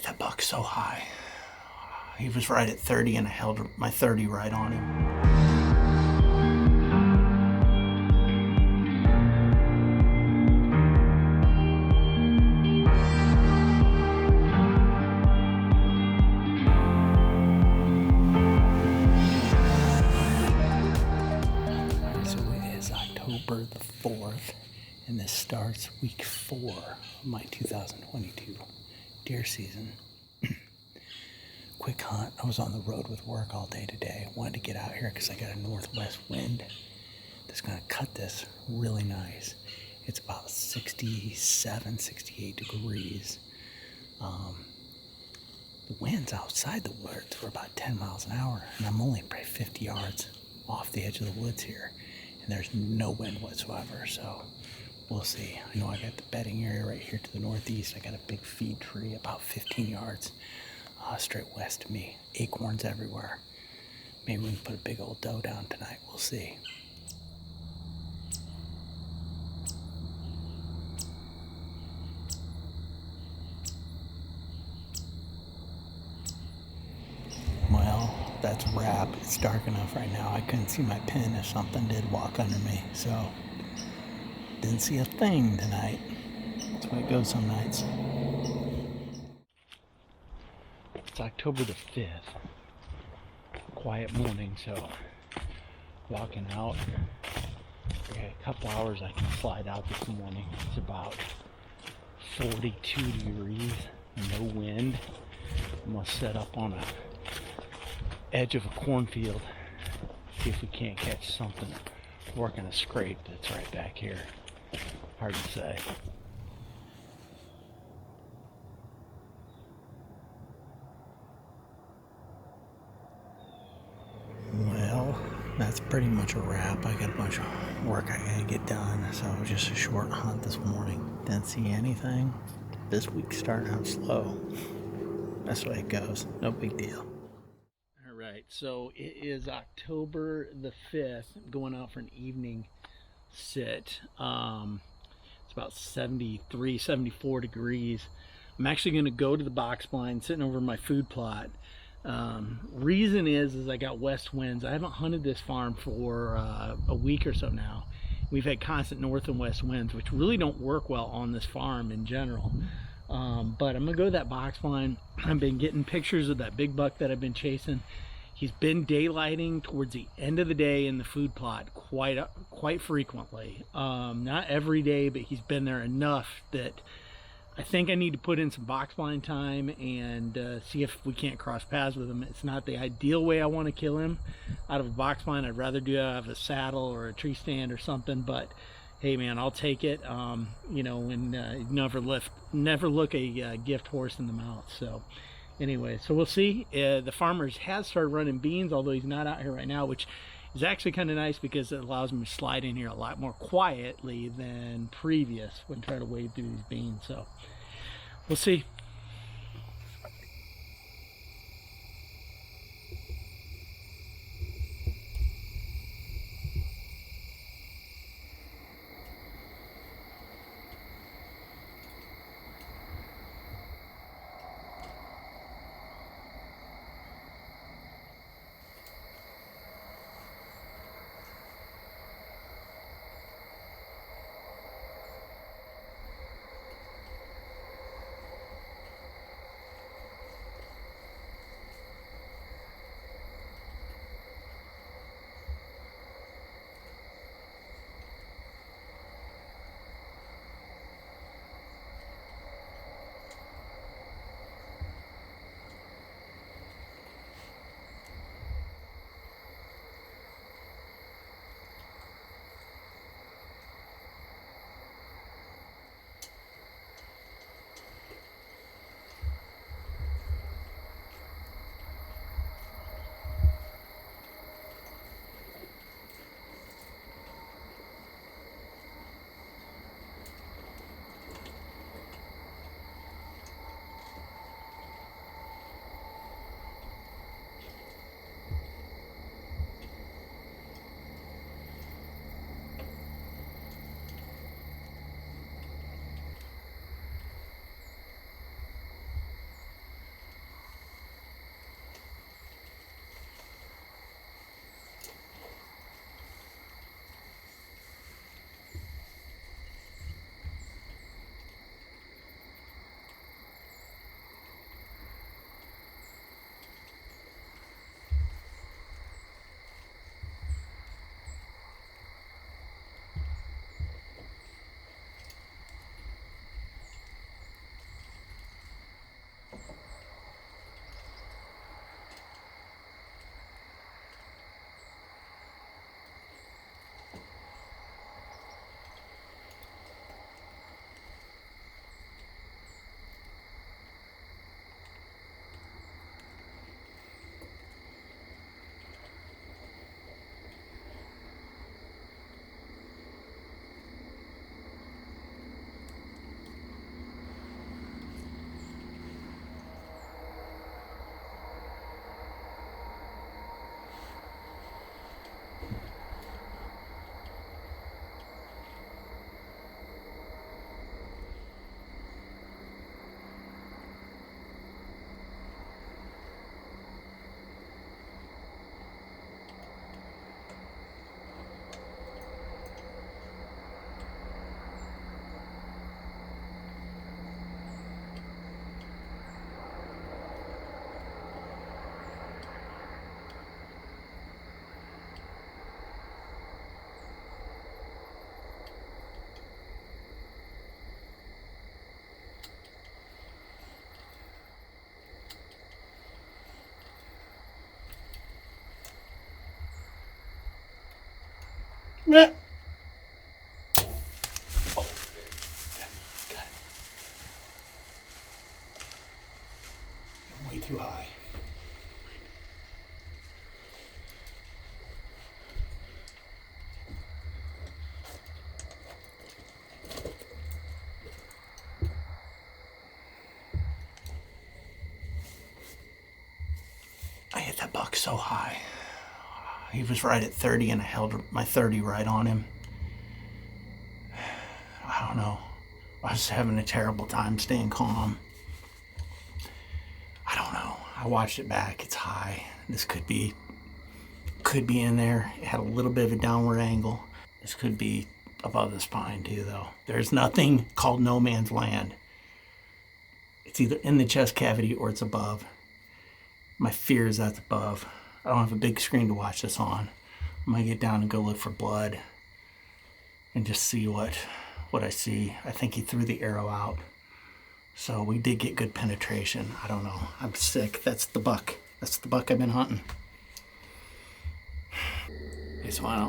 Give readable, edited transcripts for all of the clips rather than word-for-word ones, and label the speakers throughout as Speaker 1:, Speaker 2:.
Speaker 1: hit that buck so high. He was right at 30 and I held my 30 right on him. So it is October the 4th and this starts week 4 of my 2022 deer season. Quick hunt. I was on the road with work all day today. I wanted to get out here because I got a northwest wind that's going to cut this really nice. It's about 67, 68 degrees. The wind's outside the woods for about 10 miles an hour, and I'm only probably 50 yards off the edge of the woods here, and there's no wind whatsoever, so we'll see. I know I got the bedding area right here to the northeast. I got a big feed tree about 15 yards straight west of me. Acorns everywhere. Maybe we can put a big old doe down tonight. We'll see. Well, that's a wrap. It's dark enough right now. I couldn't see my pin if something did walk under me, so didn't see a thing tonight. That's the way it goes some nights. It's October the 5th. Quiet morning, so walking out. I got a couple hours I can slide out this morning. It's about 42 degrees, no wind. I'm gonna set up on a edge of a cornfield, see if we can't catch something. Working a scrape that's right back here. Hard to say. Well, that's pretty much a wrap. I got a bunch of work I gotta get done, so it was just a short hunt this morning. Didn't see anything. This week's starting out slow. That's the way it goes. No big deal. All right, so it is October the 5th. I'm going out for an evening sit. It's about 73, 74 degrees. I'm actually going to go to the box blind, sitting over my food plot. Reason is I got west winds. I haven't hunted this farm for a week or so now. We've had constant north and west winds, which really don't work well on this farm in general. But I'm gonna go to that box blind. I've been getting pictures of that big buck that I've been chasing. He's been daylighting towards the end of the day in the food plot quite frequently. Not every day, but he's been there enough that I think I need to put in some box blind time and see if we can't cross paths with him. It's not the ideal way I want to kill him out of a box blind. I'd rather do it out of a saddle or a tree stand or something, but hey man, I'll take it. You know, and never look a gift horse in the mouth. So anyway, so we'll see. The farmers has started running beans, although he's not out here right now, which is actually kind of nice because it allows me to slide in here a lot more quietly than previous when trying to wade through these beans. So we'll see. too high. I hit that buck so high. He was right at 30 and I held my 30 right on him. I don't know. I was having a terrible time staying calm. I don't know. I watched it back. It's high. This could be in there. It had a little bit of a downward angle. This could be above the spine too, though. There's nothing called no man's land. It's either in the chest cavity or it's above. My fear is that's above. I don't have a big screen to watch this on. I'm gonna get down and go look for blood and just see what I see. I think he threw the arrow out. So we did get good penetration. I don't know. I'm sick. That's the buck. That's the buck I've been hunting. Okay, so I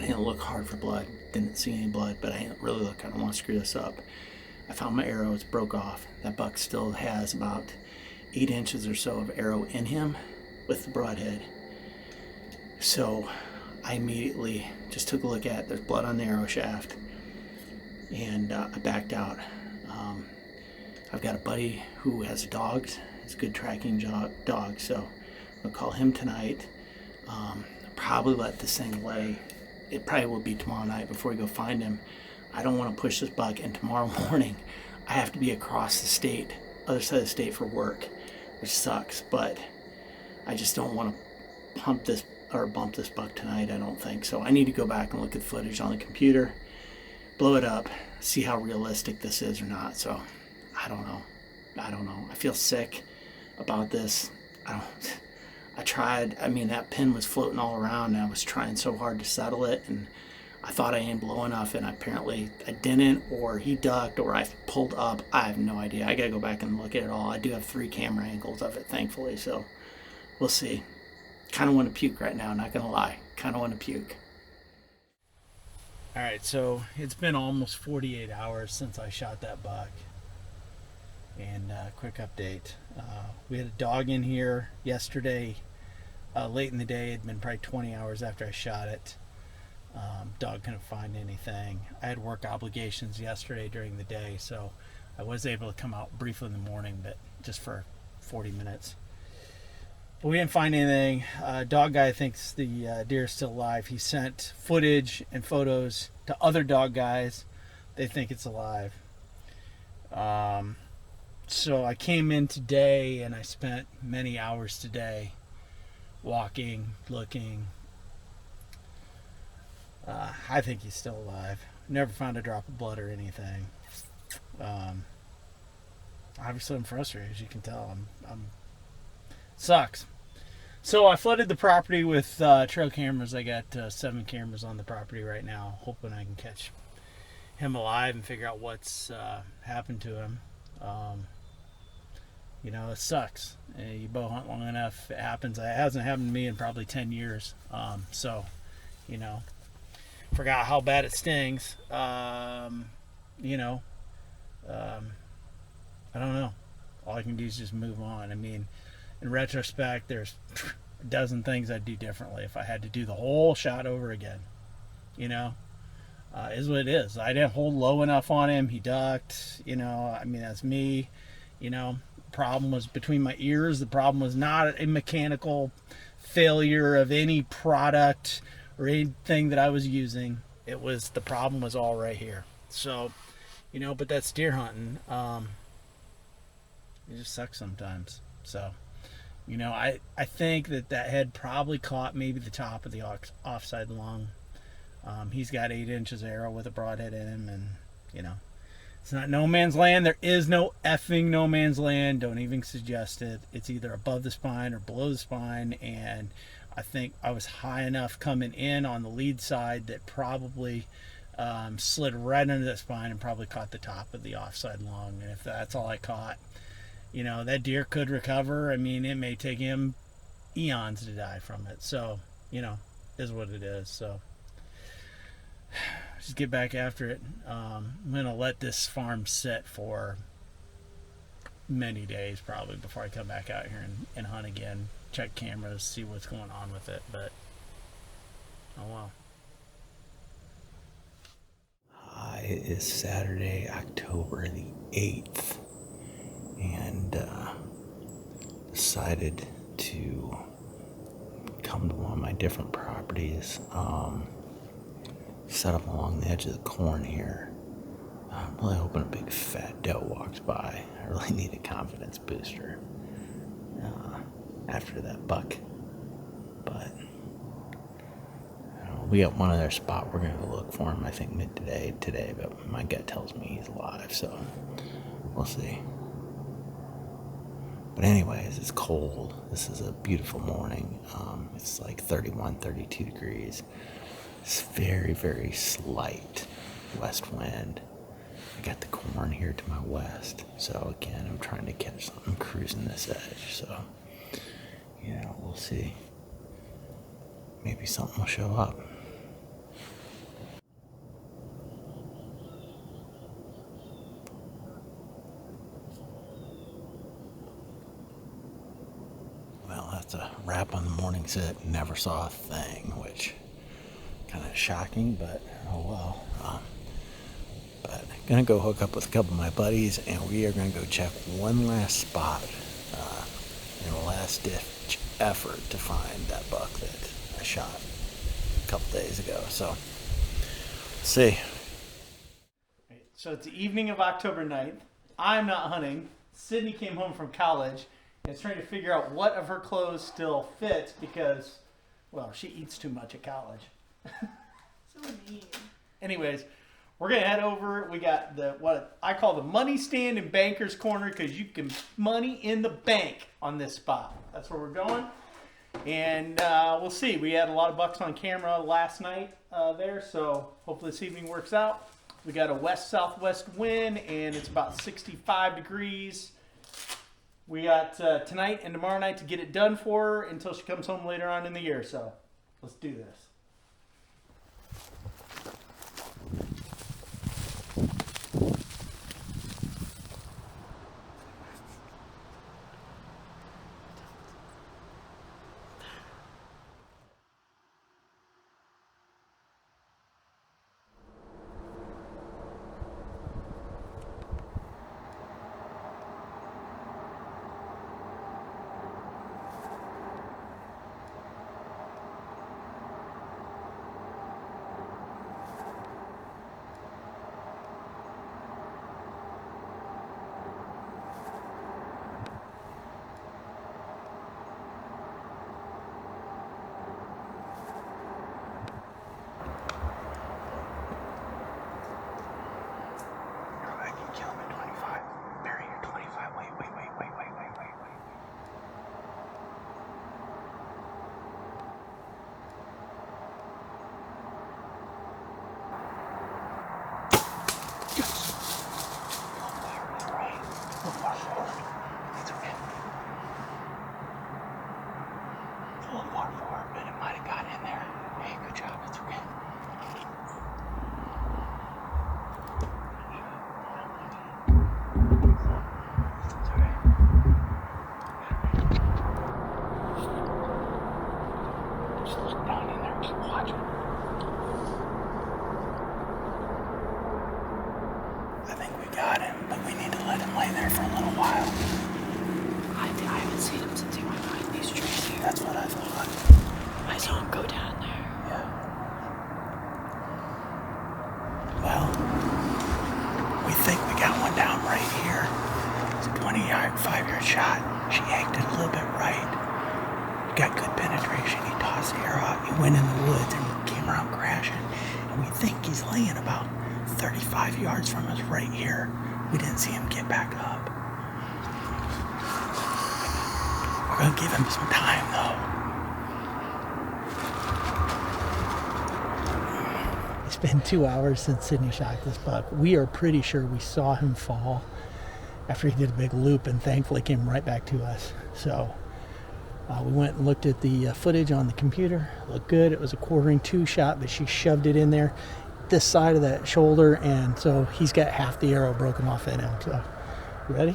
Speaker 1: didn't look hard for blood. Didn't see any blood, but I didn't really look. I don't want to screw this up. I found my arrow. It's broke off. That buck still has about 8 inches or so of arrow in him with the broadhead. So I immediately just took a look at it. There's blood on the arrow shaft. And I backed out. I've got a buddy who has dogs. It's a good tracking dog, so I'll call him tonight. Probably let this thing lay. It probably will be tomorrow night before we go find him. I don't want to push this buck, and tomorrow morning I have to be across the state, other side of the state for work, which sucks, but I just don't want to bump this buck tonight, I don't think. So I need to go back and look at the footage on the computer, blow it up, see how realistic this is or not. So I don't know. I feel sick about this. I tried. I mean, that pin was floating all around and I was trying so hard to settle it, and I thought I aimed low enough, and apparently I didn't, or he ducked, or I pulled up. I have no idea. I gotta go back and look at it all. I do have 3 camera angles of it, thankfully, so we'll see. Kind of want to puke right now, not gonna lie. Kind of want to puke. All right, so it's been almost 48 hours since I shot that buck. And quick update. We had a dog in here yesterday, late in the day. It'd been probably 20 hours after I shot it. Dog couldn't find anything. I had work obligations yesterday during the day, so I was able to come out briefly in the morning, but just for 40 minutes. But we didn't find anything. Dog guy thinks the deer is still alive. He sent footage and photos to other dog guys. They think it's alive. So I came in today and I spent many hours today walking, looking. I think he's still alive. Never found a drop of blood or anything. Obviously I'm frustrated, as you can tell. I'm sucks. So I flooded the property with trail cameras. I got 7 cameras on the property right now, hoping I can catch him alive and figure out what's happened to him. You know, it sucks. You bow hunt long enough, it happens. It hasn't happened to me in probably 10 years. So, you know, forgot how bad it stings. You know, I don't know. All I can do is just move on. I mean, in retrospect, there's a dozen things I'd do differently if I had to do the whole shot over again. You know, is what it is. I didn't hold low enough on him. He ducked. You know, I mean, that's me. You know, the problem was between my ears. The problem was not a mechanical failure of any product or anything that I was using. It was, the problem was all right here. So, you know, but that's deer hunting. It just sucks sometimes. So, you know, I think that head probably caught maybe the top of the offside lung. He's got 8 inches arrow with a broadhead in him, and, you know, it's not no man's land. There is no effing no man's land. Don't even suggest it. It's either above the spine or below the spine, and I think I was high enough coming in on the lead side that probably slid right under the spine and probably caught the top of the offside lung. And if that's all I caught, you know, that deer could recover. I mean, it may take him eons to die from it. So, you know, is what it is. So just get back after it. I'm going to let this farm sit for many days probably before I come back out here and hunt again, check cameras, see what's going on with it. But oh well. It is Saturday, October the 8th, and decided to come to one of my different properties, set up along the edge of the corn here. I'm really hoping a big fat doe walks by. I really need a confidence booster after that buck. But we got one other spot. We're going to go look for him, I think, today, but my gut tells me he's alive, so we'll see. But anyways, it's cold. This is a beautiful morning. It's like 31, 32 degrees. It's very, very slight west wind. I got the corn here to my west. So again, I'm trying to catch something cruising this edge. So, yeah, we'll see. Maybe something will show up. Well, that's a wrap on the morning sit. Never saw a thing, which kind of shocking, but oh well. But gonna go hook up with a couple of my buddies, and we are gonna go check one last spot in a last ditch effort to find that buck that I shot a couple days ago. So, let's see. So it's the evening of October 9th. I'm not hunting. Sydney came home from college and is trying to figure out what of her clothes still fits because, well, she eats too much at college.
Speaker 2: So mean.
Speaker 1: Anyways, we're going to head over. We got what I call the money stand in Banker's Corner because you can money in the bank on this spot. That's where we're going. And we'll see. We had a lot of bucks on camera last night there, so hopefully this evening works out. We got a west-southwest wind, and it's about 65 degrees. We got tonight and tomorrow night to get it done for her until she comes home later on in the year. So let's do this. Went in the woods and came around crashing, and we think he's laying about 35 yards from us right here. We didn't see him get back up. We're gonna give him some time though. It's been 2 hours since Sydney shot this buck. We are pretty sure we saw him fall after he did a big loop and thankfully came right back to us. So we went and looked at the footage on the computer. Looked good. It was a 1/4-2 shot, but she shoved it in there, this side of that shoulder, and so he's got half the arrow broken off in him. So, you ready?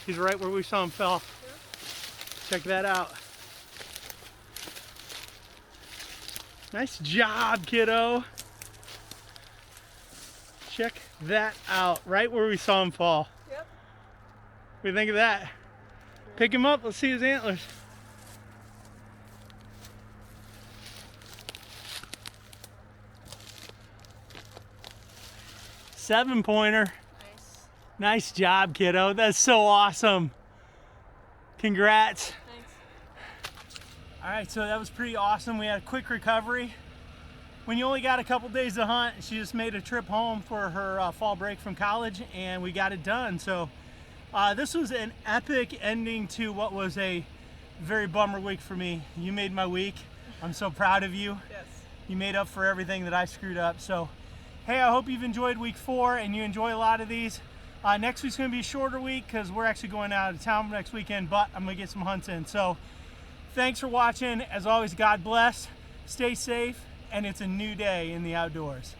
Speaker 1: He's right where we saw him fall. Check that out. Nice job, kiddo. Check that out. Right where we saw him fall.
Speaker 2: Yep.
Speaker 1: What do you think of that? Pick him up. Let's see his antlers. Seven-pointer.
Speaker 2: Nice.
Speaker 1: Nice job, kiddo. That's so awesome. Congrats.
Speaker 2: Thanks.
Speaker 1: All right, so that was pretty awesome. We had a quick recovery. When you only got a couple days to hunt, she just made a trip home for her fall break from college, and we got it done. So this was an epic ending to what was a very bummer week for me. You made my week. I'm so proud of you.
Speaker 2: Yes.
Speaker 1: You made up for everything that I screwed up. So, hey, I hope you've enjoyed week 4 and you enjoy a lot of these. Next week's gonna be a shorter week because we're actually going out of town next weekend, but I'm gonna get some hunts in. So, thanks for watching. As always, God bless. Stay safe. And it's a new day in the outdoors.